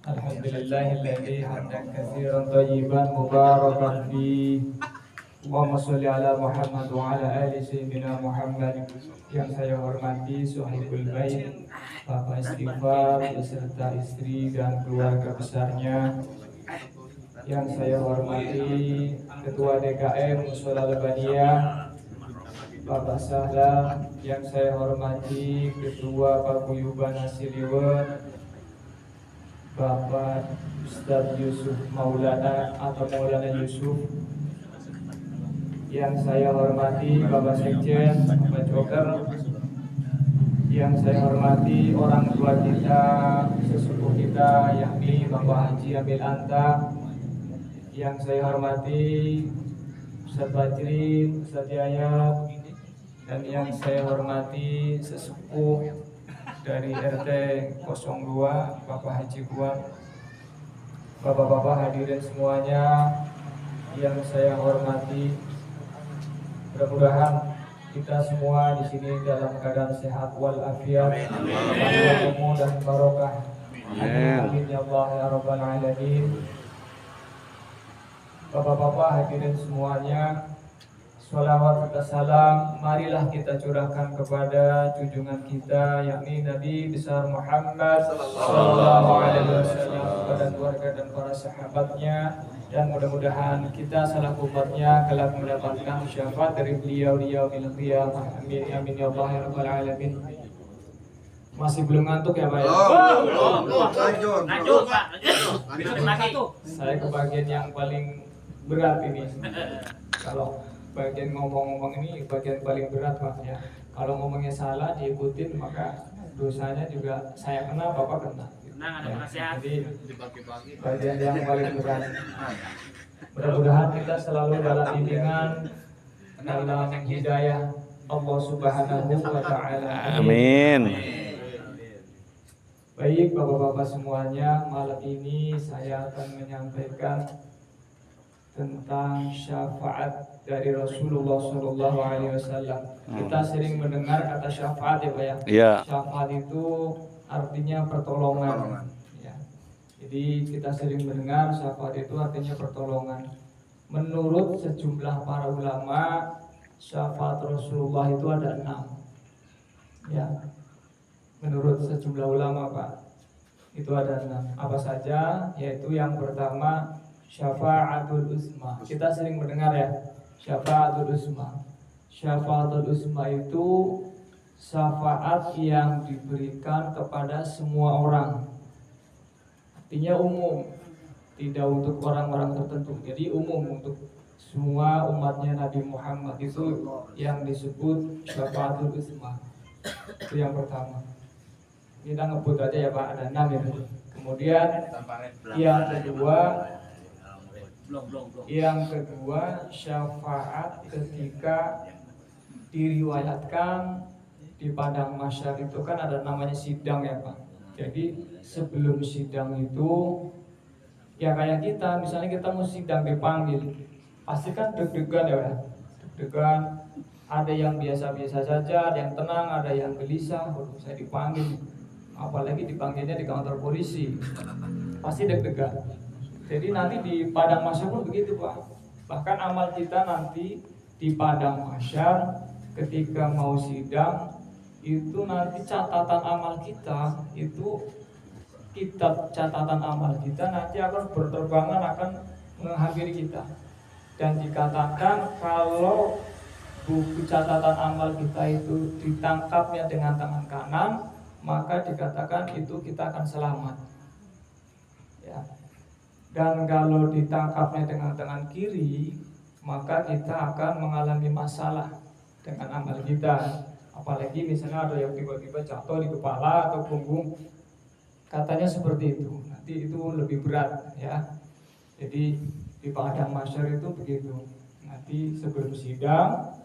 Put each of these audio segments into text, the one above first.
Alhamdulillahilladzi hamdan katsiran thayyiban mubarakan fi. Allahumma sholli ala Muhammad wa ala ali sayyidina Muhammad. Yang saya hormati Sohibul Bait, Bapak Istighfar beserta istri dan keluarga besarnya. Yang saya hormati Ketua DKM Mushola Lebaniyah Bapak Sahla. Yang saya hormati Ketua Paguyuban Asiliwet Bapak Ustadz Yusuf Maulana atau Maulana Yusuf. Yang saya hormati Bapak Sekjen, Bapak Joker. Yang saya hormati orang tua kita, sesepuh kita, yakni Bapak Haji Abil Anta. Yang saya hormati Ustadz Bajri, Ustadz Yayat. Dan yang saya hormati sesepuh dari RT 02, Bapak Haji Kuat. Bapak-bapak hadirin semuanya yang saya hormati, mudah-mudahan kita semua di sini dalam keadaan sehat walafiat, umur dan barokah. Amin ya Allah ya Rabbal alamin. Bapak-bapak hadirin semuanya, sholawat serta salam marilah kita curahkan kepada junjungan kita, yakni Nabi besar Muhammad sallallahu alaihi wasallam, kepada keluarga dan para sahabatnya, dan mudah-mudahan kita salah umatnya kelak mendapatkan syafaat dari beliau di yaumil qiyamah. Amin amin ya Allah ya Rabbal alamin. Masih belum ngantuk ya Pak ya? Lanjut Pak. Saya ke bagian yang paling berat ini. Kalau bagian ngomong-ngomong ini bagian paling berat Pak ya. Kalau ngomongnya salah diikutin maka dosanya juga saya kena, Bapak kena. Jadi bagian yang paling berat. Mudah-mudahan kita selalu dalam bimbingan, dalam hidayah Allah Subhanahu wa Ta'ala. Amin. Baik Bapak-bapak semuanya, malam ini saya akan menyampaikan tentang syafaat dari Rasulullah Shallallahu Alaihi Wasallam. Kita sering mendengar kata syafaat ya Pak ya. Iya. Syafaat itu artinya pertolongan. Ya. Jadi kita sering mendengar syafaat itu artinya pertolongan. Menurut sejumlah para ulama, syafaat Rasulullah itu ada 6. Ya. Menurut sejumlah ulama Pak, itu ada 6. Apa saja? Yaitu yang pertama syafa'atul uzma. Kita sering mendengar ya, syafa'atul uzma. Syafa'atul uzma itu syafaat yang diberikan kepada semua orang. Artinya umum, tidak untuk orang-orang tertentu. Jadi umum untuk semua umatnya Nabi Muhammad, itu yang disebut syafa'atul uzma. Itu yang pertama. Kita ngebut aja ya Pak, ada 6 ya. Kemudian yang kedua syafaat ketika diriwayatkan di padang mahsyar itu kan ada namanya sidang ya Pak. Jadi sebelum sidang itu ya kayak kita, misalnya kita mau sidang dipanggil, pasti kan deg-degan ya Pak. Deg-degan, ada yang biasa-biasa saja, ada yang tenang, ada yang gelisah. Saya dipanggil, apalagi dipanggilnya di kantor polisi, pasti deg-degan. Jadi nanti di padang mahsyar pun begitu Pak. Bahkan amal kita nanti di padang mahsyar ketika mau sidang itu nanti catatan amal kita itu, kitab catatan amal kita nanti akan berterbangan, akan menghampiri kita. Dan dikatakan kalau buku catatan amal kita itu ditangkapnya dengan tangan kanan, maka dikatakan itu kita akan selamat. Ya. Dan kalau ditangkapnya dengan tangan kiri, maka kita akan mengalami masalah dengan amal kita. Apalagi misalnya ada yang tiba-tiba jatuh di kepala atau punggung, katanya seperti itu. Nanti itu lebih berat ya. Jadi di padang mahsyar itu begitu. Nanti sebelum sidang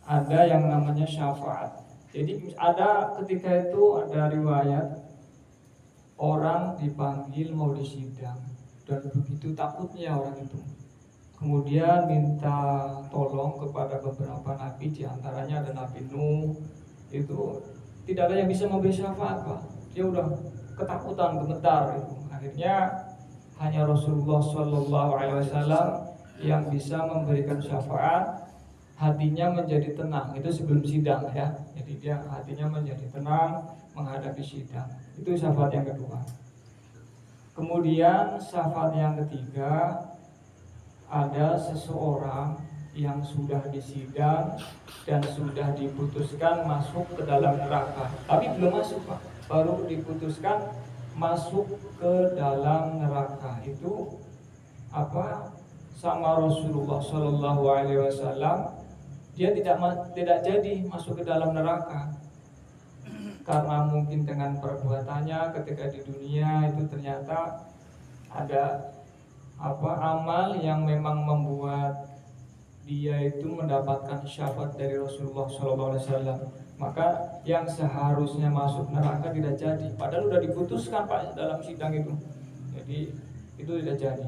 ada yang namanya syafaat. Jadi ada ketika itu ada riwayat orang dipanggil mau disidang. Dan begitu takutnya orang itu, kemudian minta tolong kepada beberapa nabi, diantaranya ada Nabi Nuh. Itu tidak ada yang bisa memberi syafaat Pak. Dia udah ketakutan, gemetar itu. Akhirnya hanya Rasulullah Shallallahu Alaihi Wasallam yang bisa memberikan syafaat, hatinya menjadi tenang. Itu sebelum sidang ya. Jadi dia hatinya menjadi tenang menghadapi sidang. Itu syafaat yang kedua. Kemudian syafaat yang ketiga, ada seseorang yang sudah disidang dan sudah diputuskan masuk ke dalam neraka, tapi belum masuk Pak, baru diputuskan masuk ke dalam neraka. Itu apa? Sama Rasulullah Shallallahu Alaihi Wasallam, dia tidak jadi masuk ke dalam neraka karena mungkin dengan perbuatannya ketika di dunia itu ternyata ada amal yang memang membuat dia itu mendapatkan syafaat dari Rasulullah SAW. Maka yang seharusnya masuk neraka tidak jadi, padahal sudah diputuskan Pak dalam sidang itu. Jadi itu tidak jadi.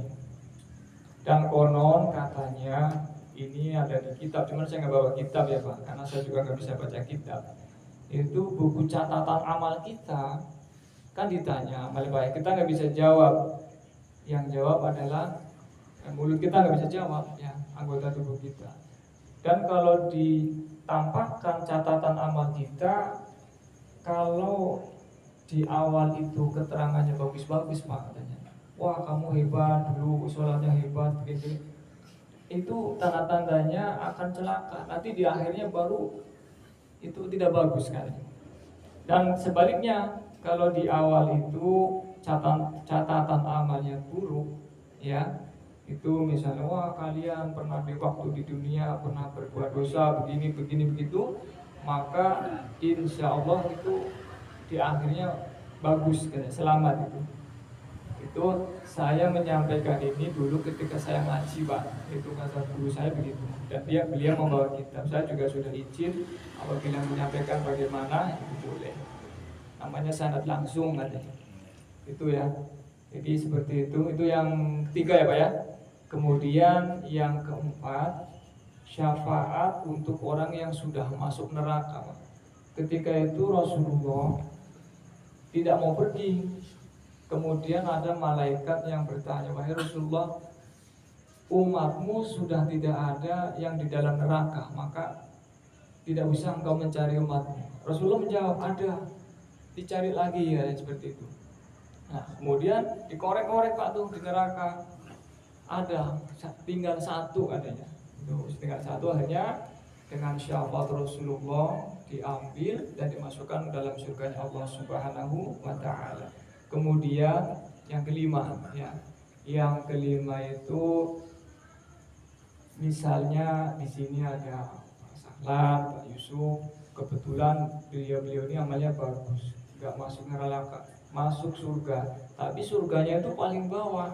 Dan konon katanya ini ada di kitab, cuman saya nggak bawa kitab ya Pak, karena saya juga nggak bisa baca kitab. Itu buku catatan amal kita, kan ditanya amal baik, kita nggak bisa jawab. Yang jawab adalah mulut kita nggak bisa jawab ya, anggota tubuh kita. Dan kalau ditampakkan catatan amal kita, kalau di awal itu keterangannya bagus-bagus Pak katanya, wah kamu hebat dulu, sholatnya hebat begini, itu tanda-tandanya akan celaka. Nanti di akhirnya baru itu tidak bagus kan. Dan sebaliknya, kalau di awal itu catatan amalnya buruk ya, itu misalnya wah kalian pernah di waktu di dunia pernah berbuat dosa begini begitu, maka insya Allah itu di akhirnya bagus kan, selamat itu. Itu saya menyampaikan ini dulu ketika saya ngaji Pak, itu kata guru saya begitu, dan beliau membawa kitab. Saya juga sudah izin apabila menyampaikan bagaimana itu boleh, namanya sanad langsung katanya itu ya. Jadi seperti itu yang ketiga ya Pak ya. Kemudian yang keempat, syafaat untuk orang yang sudah masuk neraka Pak. Ketika itu Rasulullah tidak mau pergi. Kemudian ada malaikat yang bertanya, wahai Rasulullah, umatmu sudah tidak ada yang di dalam neraka, maka tidak usah engkau mencari umatmu. Rasulullah menjawab, ada, dicari lagi ya, seperti itu. Nah, kemudian dikorek-korek Pak tuh di neraka, ada, tinggal satu adanya. Itu tinggal satu, akhirnya dengan syafaat Rasulullah diambil dan dimasukkan dalam surganya Allah Subhanahu wa Ta'ala. Kemudian yang kelima ya, yang kelima itu misalnya di sini ada Pak Sahlan, Pak Yusuf, kebetulan beliau ini amalnya bagus, nggak masuk neraka, masuk surga, tapi surganya itu paling bawah,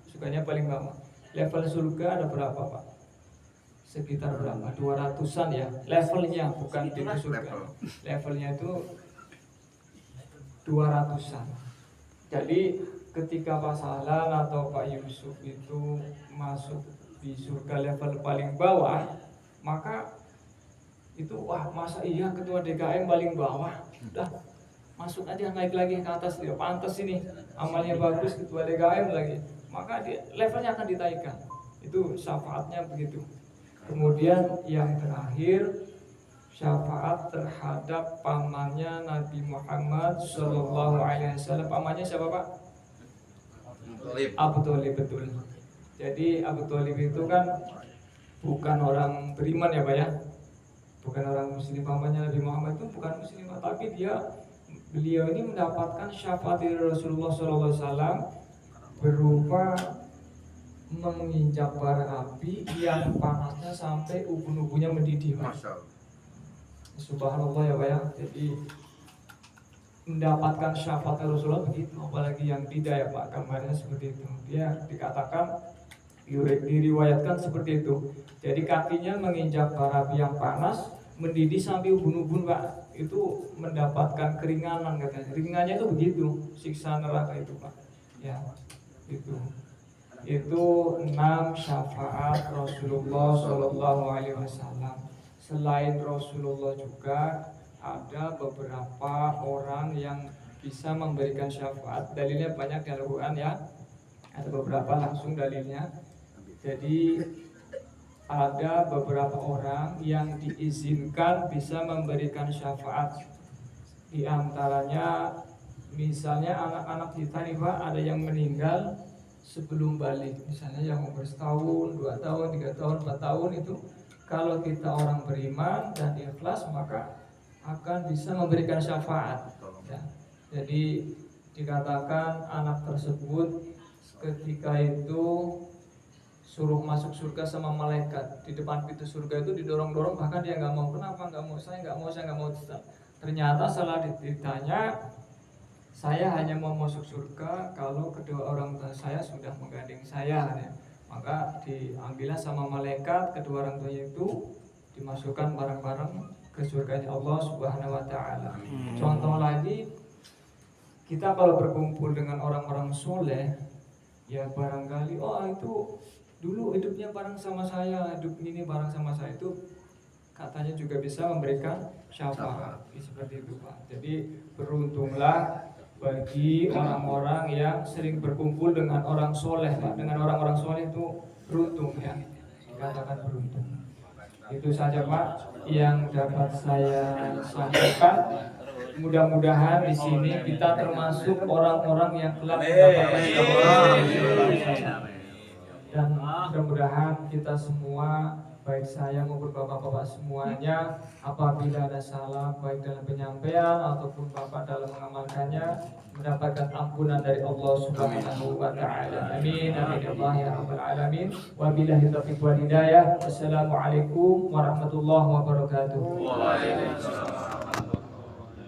surganya paling bawah. Level surga ada berapa Pak? Sekitar berapa? 200-an ya levelnya, bukan pintu surga. Levelnya itu 200-an. Jadi ketika Pak Sahlan atau Pak Yusuf itu masuk di surga level paling bawah, maka itu wah masa iya ketua DKM paling bawah, udah masuk aja, naik lagi ke atas, dia pantas ini amalnya bagus, ketua DKM lagi, maka levelnya akan ditaikkan. Itu syafaatnya begitu. Kemudian yang terakhir, syafaat terhadap pamannya Nabi Muhammad Shallallahu Alaihi Wasallam. Pamannya siapa Pak? Abu Thalib, betul. Jadi Abu Thalib itu kan bukan orang beriman ya Pak ya, bukan orang Muslim. Pamannya Nabi Muhammad itu bukan Muslim, tapi beliau ini mendapatkan syafaat dari Rasulullah Shallallahu Alaihi Wasallam berupa menginjak bara api yang panasnya sampai ubun-ubunnya mendidih. Subhanallah ya Pak ya. Jadi mendapatkan syafaat Rasulullah begitu, apalagi yang tidak ya Pak, gambarnya seperti itu. Dia dikatakan, diriwayatkan seperti itu. Jadi kakinya menginjak bara api yang panas, mendidih sampai ubun-ubun Pak. Itu mendapatkan keringanan katanya. Ringannya itu begitu, siksa neraka itu Pak. Ya, itu 6 syafaat Rasulullah Shallallahu Alaihi Wasallam. Selain Rasulullah juga ada beberapa orang yang bisa memberikan syafaat. Dalilnya banyak di Al-Quran ya, ada beberapa langsung dalilnya. Jadi ada beberapa orang yang diizinkan bisa memberikan syafaat. Di antaranya misalnya anak-anak kita nih Pak, ada yang meninggal sebelum balik, misalnya yang umur setahun, 2 tahun, 3 tahun, 4 tahun itu, kalau kita orang beriman dan ikhlas maka akan bisa memberikan syafaat ya. Jadi dikatakan anak tersebut ketika itu suruh masuk surga sama malaikat, di depan pintu surga itu didorong-dorong, bahkan dia nggak mau. Kenapa nggak mau? Saya nggak mau. Ternyata setelah ditanya, saya hanya mau masuk surga kalau kedua orang tua saya sudah menggandeng saya ya. Maka diambillah sama malaikat kedua orang tuanya itu, dimasukkan bareng-bareng ke surganya Allah Subhanahu wa taala. Contoh lagi, kita kalau berkumpul dengan orang-orang soleh ya, barangkali itu dulu hidupnya bareng sama saya, hidup ini bareng sama saya, itu katanya juga bisa memberikan syafaat. Seperti itu Pak. Jadi beruntunglah bagi orang-orang yang sering berkumpul dengan orang soleh Pak. Dengan orang-orang soleh itu beruntung ya, dikatakan beruntung. Itu saja Pak yang dapat saya sampaikan. Mudah-mudahan di sini kita termasuk orang-orang yang telah mendapatkan syafaat. Dan mudah-mudahan kita semua, baik saya maupun bapak-bapak semuanya, apabila ada salah baik dalam penyampaian ataupun bapak dalam mengamalkannya, mendapatkan ampunan dari Allah Subhanahu wa taala. Amin amin ya rabbal alamin. Wabillahi taufiq wal hidayah. Wassalamualaikum warahmatullahi wabarakatuh. Waalaikumsalam.